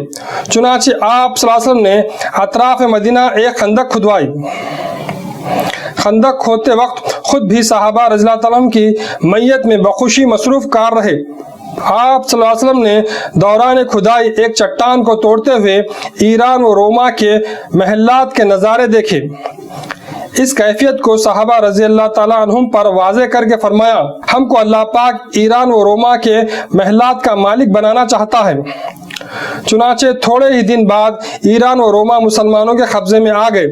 چنانچہ آپ صلی اللہ علیہ وسلم نے اطراف مدینہ ایک خندق کھدوائی۔ خندق کھودتے وقت خود بھی صحابہ رضی اللہ تعالیٰ عنہ کی میت میں بخوشی مصروف کار رہے۔ آپ صلی اللہ علیہ وسلم نے دوران کھدائی ایک چٹان کو توڑتے ہوئے ایران و روما کے محلات کے نظارے دیکھے۔ اس کیفیت کو صحابہ رضی اللہ تعالیٰ عنہم پر واضح کر کے فرمایا، ہم کو اللہ پاک ایران و روما کے محلات کا مالک بنانا چاہتا ہے۔ چنانچہ تھوڑے ہی دن بعد ایران و روما مسلمانوں کے قبضے میں آ گئے۔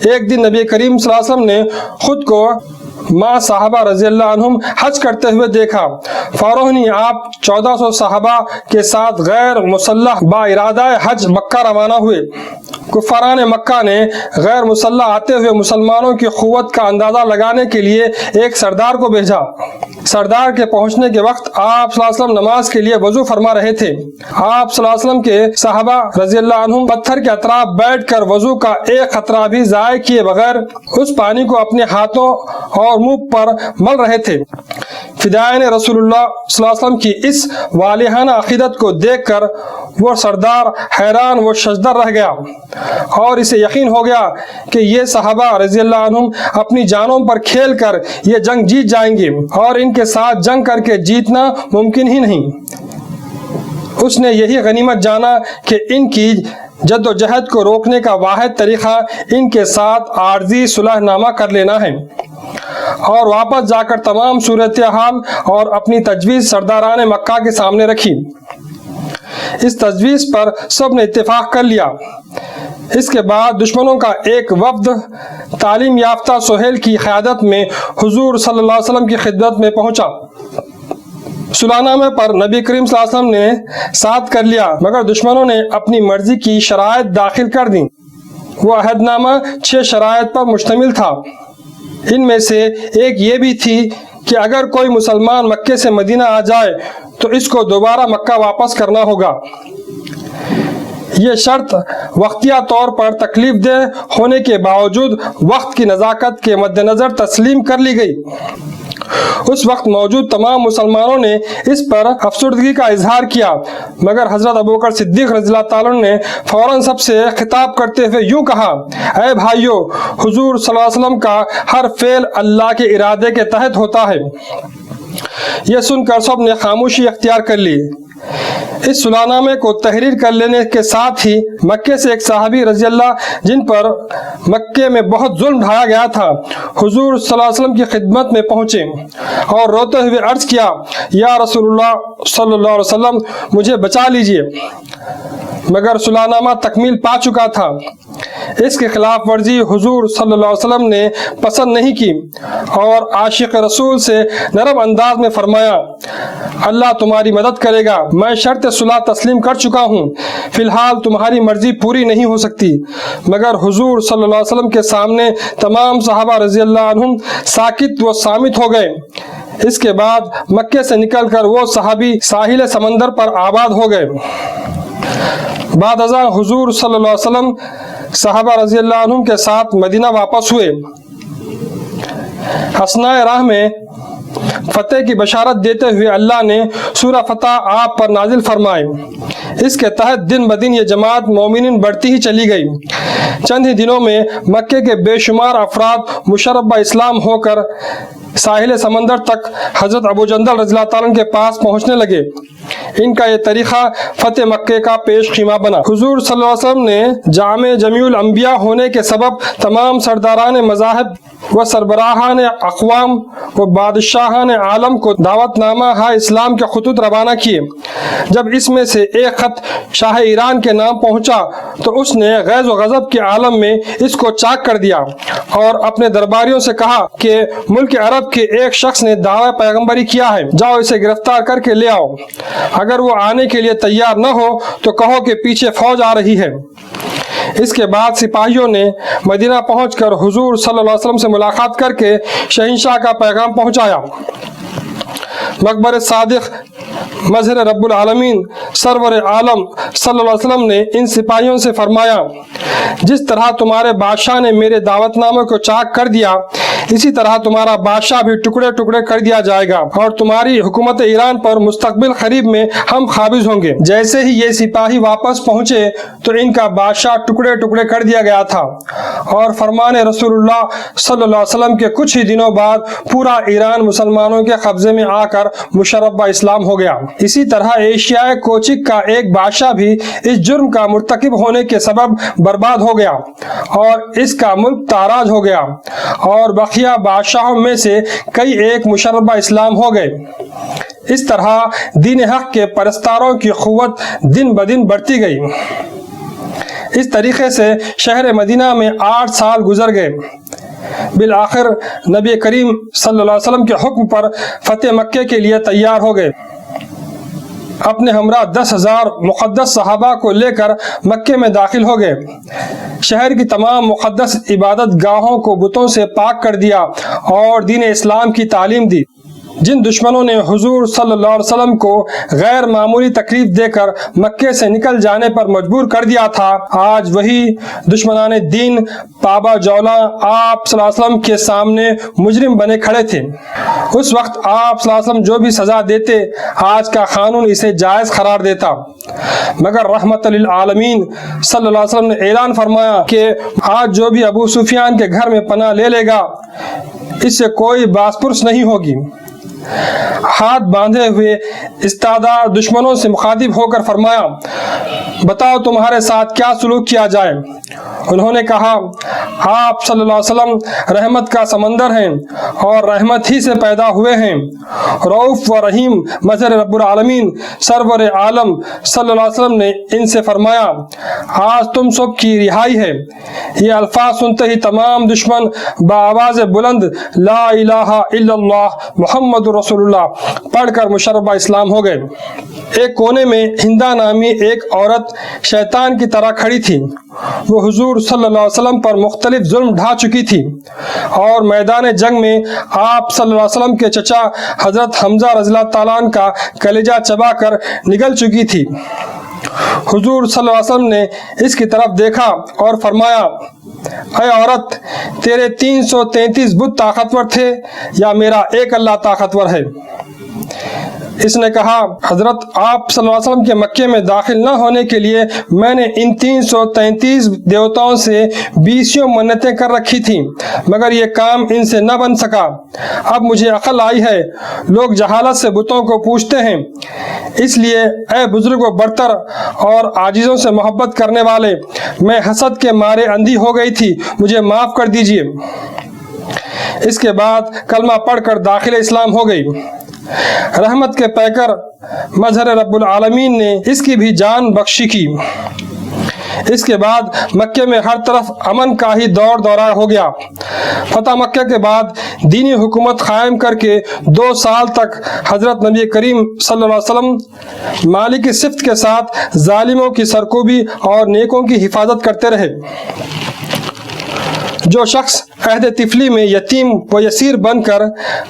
ایک دن نبی کریم صلی اللہ علیہ وسلم نے خود کو ماں صحابہ رضی اللہ عنہم حج کرتے ہوئے دیکھا۔ فوراً ہی آپ 1400 صحابہ کے ساتھ غیر مسلح با ارادہ حج مکہ روانہ ہوئے۔ کفاران مکہ نے غیر مسلح آتے ہوئے مسلمانوں کی قوت کا اندازہ لگانے کے لیے ایک سردار کو بھیجا۔ سردار کے پہنچنے کے وقت آپ صلی اللہ علیہ وسلم نماز کے لیے وضو فرما رہے تھے۔ آپ صلی اللہ علیہ وسلم کے صحابہ رضی اللہ عنہم پتھر کے اطراف بیٹھ کر وضو کا ایک قطرہ بھی ضائع کیے بغیر اس پانی کو اپنے ہاتھوں اور منہ پر مل رہے تھے۔ فدائین رسول اللہ صلی اللہ علیہ وسلم کی اس والہانہ عقیدت کو دیکھ کر وہ سردار حیران و ششدر رہ گیا اور اسے یقین ہو گیا کہ یہ صحابہ رضی اللہ عنہم اپنی جانوں پر کھیل کر یہ جنگ جیت جائیں گے اور ان کے ساتھ جنگ کر کے جیتنا ممکن ہی نہیں۔ اس نے یہی غنیمت جانا کہ ان کی جد و جہد کو روکنے کا واحد طریقہ ان کے ساتھ عارضی صلح نامہ کر لینا ہے، اور واپس جا کر تمام صورتحال اور اپنی تجویز سرداران مکہ کے سامنے رکھی۔ اس تجویز پر سب نے اتفاق کر لیا۔ اس کے بعد دشمنوں کا ایک وفد تعلیم یافتہ سہیل کی قیادت میں حضور صلی اللہ علیہ وسلم کی خدمت میں پہنچا۔ صلح نامے پر نبی کریم صلی اللہ علیہ وسلم نے ساتھ کر لیا، مگر دشمنوں نے اپنی مرضی کی شرائط داخل کر دیں۔ وہ عہد نامہ 6 شرائط پر مشتمل تھا۔ ان میں سے ایک یہ بھی تھی کہ اگر کوئی مسلمان مکے سے مدینہ آ جائے تو اس کو دوبارہ مکہ واپس کرنا ہوگا۔ یہ شرط وقتیہ طور پر تکلیف دہ ہونے کے باوجود وقت کی نزاکت کے مد نظر تسلیم کر لی گئی۔ اس وقت موجود تمام مسلمانوں نے اس پر افسردگی کا اظہار کیا، مگر حضرت ابوبکر صدیق رضی اللہ تعالیٰ عنہ نے فوراً سب سے خطاب کرتے ہوئے یوں کہا، اے بھائیو، حضور صلی اللہ علیہ وسلم کا ہر فعل اللہ کے ارادے کے تحت ہوتا ہے۔ یہ سن کر سب نے خاموشی اختیار کر لی۔ اس صلح نامے کو تحریر کر لینے کے ساتھ ہی مکے سے ایک صحابی رضی اللہ جن پر مکے میں بہت ظلم ڈھایا گیا تھا، حضور صلی اللہ علیہ وسلم کی خدمت میں پہنچے اور روتے ہوئے عرض کیا، یا رسول اللہ صلی اللہ علیہ وسلم، مجھے بچا لیجئے، مگر صلح نامہ تکمیل پا چکا تھا۔ اس کے خلاف ورزی حضور صلی اللہ علیہ وسلم نے پسند نہیں کی اور عاشق رسول سے نرم انداز میں فرمایا، اللہ تمہاری مدد کرے گا، میں شرط صلح تسلیم کر چکا ہوں، فی الحال تمہاری مرضی پوری نہیں ہو سکتی۔ مگر حضور صلی اللہ علیہ وسلم کے سامنے تمام صحابہ رضی اللہ عنہم ساکت و صامت ہو گئے۔ اس کے بعد مکے سے نکل کر وہ صحابی ساحل سمندر پر آباد ہو گئے۔ بعد ازاں حضور صلی اللہ علیہ وسلم صحابہ رضی اللہ عنہم کے ساتھ مدینہ واپس ہوئے۔ اثناء راہ میں فتح کی بشارت دیتے ہوئے اللہ نے سورہ فتح آپ پر نازل فرمائے۔ اس کے تحت دن بدن یہ جماعت مومنین بڑھتی ہی چلی گئی۔ چند ہی دنوں میں مکے کے بے شمار افراد مشرف اسلام ہو کر ساحل سمندر تک حضرت ابو جندل رضی اللہ تعالیٰ کے پاس پہنچنے لگے۔ ان کا یہ طریقہ فتح مکے کا پیش خیمہ بنا۔ حضور صلی اللہ علیہ وسلم نے جامع جمیع الانبیاء ہونے کے سبب تمام سرداران مذاہب و سربراہان اقوام و بادشاہان عالم کو دعوت نامہ اسلام کے خطوط روانہ کیے۔ جب اس میں سے ایک خط شاہ ایران کے نام پہنچا تو اس نے غیظ و غضب کے عالم میں اس کو چاک کر دیا اور اپنے درباریوں سے کہا کہ ملک عرب کے ایک شخص نے دعوی پیغمبری کیا ہے، جاؤ اسے گرفتار کر کے لے آؤ، اگر وہ آنے کے لیے تیار نہ ہو تو کہو کہ پیچھے فوج آ رہی ہے۔ اس کے بعد سپاہیوں نے مدینہ پہنچ کر حضور صلی اللہ علیہ وسلم سے ملاقات کر کے شہنشاہ کا پیغام پہنچایا۔ مقبر صادق مظہر رب العالمین سرور عالم صلی اللہ علیہ وسلم نے ان سپاہیوں سے فرمایا، جس طرح تمہارے بادشاہ نے میرے دعوت نامے کو چاک کر دیا، اسی طرح تمہارا بادشاہ بھی ٹکڑے ٹکڑے کر دیا جائے گا اور تمہاری حکومت ایران پر مستقبل قریب میں ہم قابض ہوں گے۔ جیسے ہی یہ سپاہی واپس پہنچے تو ان کا بادشاہ ٹکڑے ٹکڑے کر دیا گیا تھا اور فرمان رسول اللہ صلی اللہ علیہ وسلم کے کچھ ہی دنوں بعد پورا ایران مسلمانوں کے قبضے میں آ کر مشرف اسلام ہو گیا۔ اسی طرح ایشیائے کوچک کا ایک بادشاہ بھی اس جرم کا مرتکب ہونے کے سبب برباد ہو گیا اور اس کا ملک تاراج ہو گیا اور بقیہ بادشاہوں میں سے کئی ایک مشرف اسلام ہو گئے۔ اس طرح دین حق کے پرستاروں کی قوت دن بدن بڑھتی گئی۔ اس طریقے سے شہر مدینہ میں 8 سال گزر گئے۔ بالآخر نبی کریم صلی اللہ علیہ وسلم کے حکم پر فتح مکے کے لیے تیار ہو گئے۔ اپنے ہمراہ 10,000 مقدس صحابہ کو لے کر مکے میں داخل ہو گئے۔ شہر کی تمام مقدس عبادت گاہوں کو بتوں سے پاک کر دیا اور دین اسلام کی تعلیم دی۔ جن دشمنوں نے حضور صلی اللہ علیہ وسلم کو غیر معمولی تکلیف دے کر مکے سے نکل جانے پر مجبور کر دیا تھا، آج وہی دشمنان دین پابا جولا آپ صلی اللہ علیہ وسلم کے سامنے مجرم بنے کھڑے تھے۔ اس وقت آپ صلی اللہ علیہ وسلم جو بھی سزا دیتے، آج کا قانون اسے جائز قرار دیتا، مگر رحمت للعالمین صلی اللہ علیہ وسلم نے اعلان فرمایا کہ آج جو بھی ابو سفیان کے گھر میں پناہ لے لے گا، اس سے کوئی باس پرس نہیں ہوگی۔ ہاتھ باندھے ہوئے استادہ دشمنوں سے مخاطب ہو کر فرمایا، بتاؤ تمہارے ساتھ کیا سلوک کیا جائے؟ انہوں نے کہا، آپ صلی اللہ علیہ وسلم رحمت کا سمندر ہیں اور رحمت ہی سے پیدا ہوئے ہیں۔ رؤوف و رحیم مظہر رب العالمین سرور عالم صلی اللہ علیہ وسلم نے ان سے فرمایا، آج تم سب کی رہائی ہے۔ یہ الفاظ سنتے ہی تمام دشمن بآواز بلند لا الہ الا اللہ محمد رسول اللہ پڑھ کر مشرف اسلام ہو گئے۔ ایک کونے میں ہندا نامی ایک عورت شیطان کی طرح کھڑی تھی۔ وہ حضور صلی اللہ علیہ وسلم پر مختلف ظلم ڈھا چکی تھی اور میدان جنگ میں آپ صلی اللہ علیہ وسلم کے چچا حضرت حمزہ رضی اللہ تعالیٰ عنہ کا کلیجہ چبا کر نگل چکی تھی۔ حضور صلی اللہ علیہ وسلم نے اس کی طرف دیکھا اور فرمایا، اے عورت، تیرے 333 بت طاقتور تھے یا میرا ایک اللہ طاقتور ہے؟ اس نے کہا، حضرت آپ صلی اللہ علیہ وسلم کے مکے میں داخل نہ ہونے کے لیے میں نے ان 333 دیوتاؤں سے 20 منتیں کر رکھی تھیں، مگر یہ کام ان سے نہ بن سکا۔ اب مجھے عقل آئی ہے، لوگ جہالت سے بتوں کو پوجتے ہیں، اس لیے اے بزرگ و برتر اور عاجزوں سے محبت کرنے والے، میں حسد کے مارے اندھی ہو گئی تھی، مجھے معاف کر دیجیے۔ اس کے بعد کلمہ پڑھ کر داخل اسلام ہو گئی۔ رحمت کے پیکر مظہر رب العالمین نے اس کی بھی جان بخشی کی۔ اس کے بعد مکے میں ہر طرف امن کا ہی دور دورہ ہو گیا۔ فتح مکہ کے بعد دینی حکومت قائم کر کے 2 سال تک حضرت نبی کریم صلی اللہ علیہ وسلم مالک صفت کے ساتھ ظالموں کی سرکوبی اور نیکوں کی حفاظت کرتے رہے۔ جو شخص عہد طفلی میں یتیم و یسیر بن کر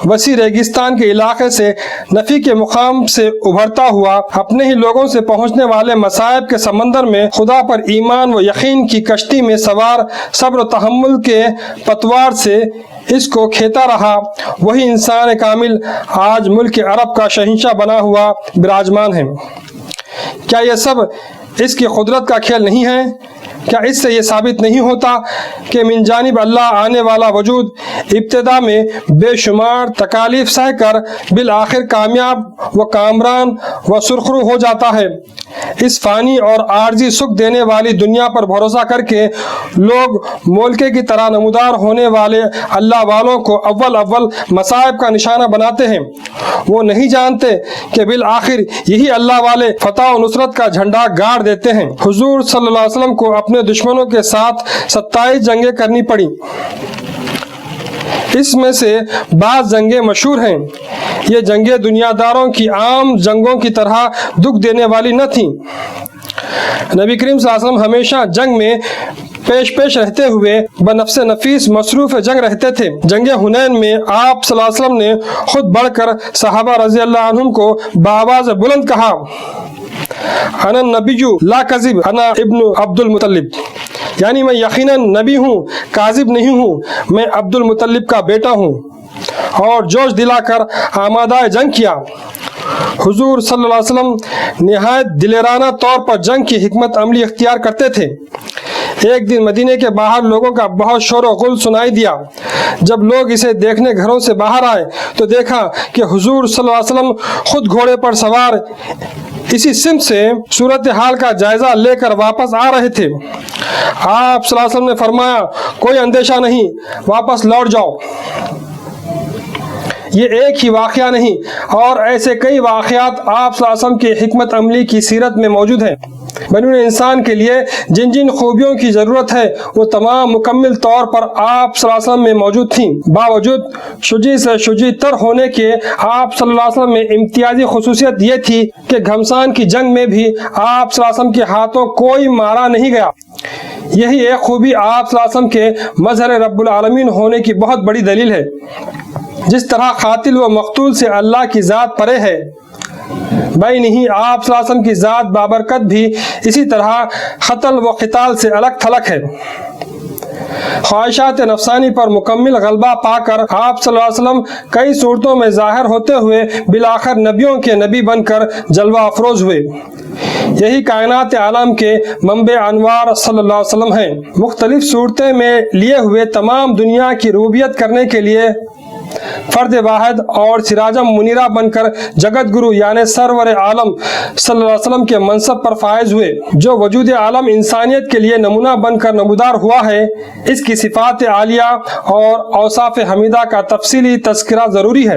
وسیع ریگستان کے علاقے سے نفی کے مقام سے ابھرتا ہوا اپنے ہی لوگوں سے پہنچنے والے مصائب کے سمندر میں خدا پر ایمان و یقین کی کشتی میں سوار صبر و تحمل کے پتوار سے اس کو کھیتا رہا، وہی انسان کامل آج ملک عرب کا شہنشاہ بنا ہوا براجمان ہے۔ کیا یہ سب اس کی قدرت کا کھیل نہیں ہے؟ کیا اس سے یہ ثابت نہیں ہوتا کہ من جانب اللہ آنے والا وجود ابتدا میں بے شمار تکالیف سہ کر بالآخر کامیاب و کامران و سرخرو ہو جاتا ہے؟ اس فانی اور عارضی سکھ دینے والی دنیا پر بھروسہ کر کے لوگ مولکے کی طرح نمودار ہونے والے اللہ والوں کو اول مصائب کا نشانہ بناتے ہیں۔ وہ نہیں جانتے کہ بالآخر یہی اللہ والے فتح و نصرت کا جھنڈا گاڑ دیتے ہیں۔ حضور صلی اللہ علیہ وسلم کو اپنے دشمنوں کے ساتھ 27 جنگیں کرنی پڑی۔ اس میں سے بعض جنگیں مشہور ہیں۔ یہ جنگیں دنیا داروں کی عام جنگوں کی طرح دکھ دینے والی نہ تھیں۔ نبی کریم صلی اللہ علیہ وسلم ہمیشہ جنگ میں پیش رہتے ہوئے بنفس نفیس مصروف جنگ رہتے تھے۔ جنگ حنین میں آپ صلی اللہ علیہ وسلم نے خود بڑھ کر صحابہ رضی اللہ عنہم کو بآواز بلند کہا، انا النبی لا کذب انا ابن عبد المطلب، یعنی میں یقیناً نبی ہوں، کاذب نہیں ہوں، میں عبد المطلب کا بیٹا ہوں، اور جوش دلا کر آمادہ جنگ کیا۔ حضور صلی اللہ علیہ وسلم نہایت دلیرانہ طور پر جنگ کی حکمت عملی اختیار کرتے تھے۔ ایک دن مدینے کے باہر لوگوں کا بہت شور و غل سنائی دیا۔ جب لوگ اسے دیکھنے گھروں سے باہر آئے تو دیکھا کہ حضور صلی اللہ علیہ وسلم خود گھوڑے پر سوار اسی سمت سے صورتحال کا جائزہ لے کر واپس آ رہے تھے۔ آپ صلی اللہ علیہ وسلم نے فرمایا، کوئی اندیشہ نہیں، واپس لوٹ جاؤ۔ یہ ایک ہی واقعہ نہیں، اور ایسے کئی واقعات آپ صلی اللہ علیہ وسلم کی حکمت عملی کی سیرت میں موجود ہیں۔ بنی انسان کے لیے جن جن خوبیوں کی ضرورت ہے وہ تمام مکمل طور پر آپ صلی اللہ علیہ وسلم میں موجود تھیں۔ باوجود شجاع سے شجاع تر ہونے کے آپ صلی اللہ علیہ وسلم میں امتیازی خصوصیت یہ تھی کہ گھمسان کی جنگ میں بھی آپ صلی اللہ علیہ وسلم کے ہاتھوں کوئی مارا نہیں گیا۔ یہی ایک خوبی آپ صلی اللہ علیہ وسلم کے مظہر رب العالمین ہونے کی بہت بڑی دلیل ہے۔ جس طرح قاتل و مقتول سے اللہ کی ذات پرے ہے، بھائی نہیں آپ صلی اللہ علیہ وسلم کی ذات بابرکت بھی اسی طرح قتل و قتال سے الگ تھلگ ہے۔ خواہشات نفسانی پر مکمل غلبہ پا کر آپ صلی اللہ علیہ وسلم کئی صورتوں میں ظاہر ہوتے ہوئے بالآخر نبیوں کے نبی بن کر جلوہ افروز ہوئے۔ یہی کائنات عالم کے منبع انوار صلی اللہ علیہ وسلم ہیں۔ مختلف صورتیں میں لیے ہوئے تمام دنیا کی ربوبیت کرنے کے لیے فرد واحد اور سراجم منیرہ بن کر جگت گرو یعنی سرور عالم صلی اللہ علیہ وسلم کے منصب پر فائز ہوئے۔ جو وجود عالم انسانیت کے لیے نمونہ بن کر نمودار ہوا ہے، اس کی صفات عالیہ اور اوصاف حمیدہ کا تفصیلی تذکرہ ضروری ہے۔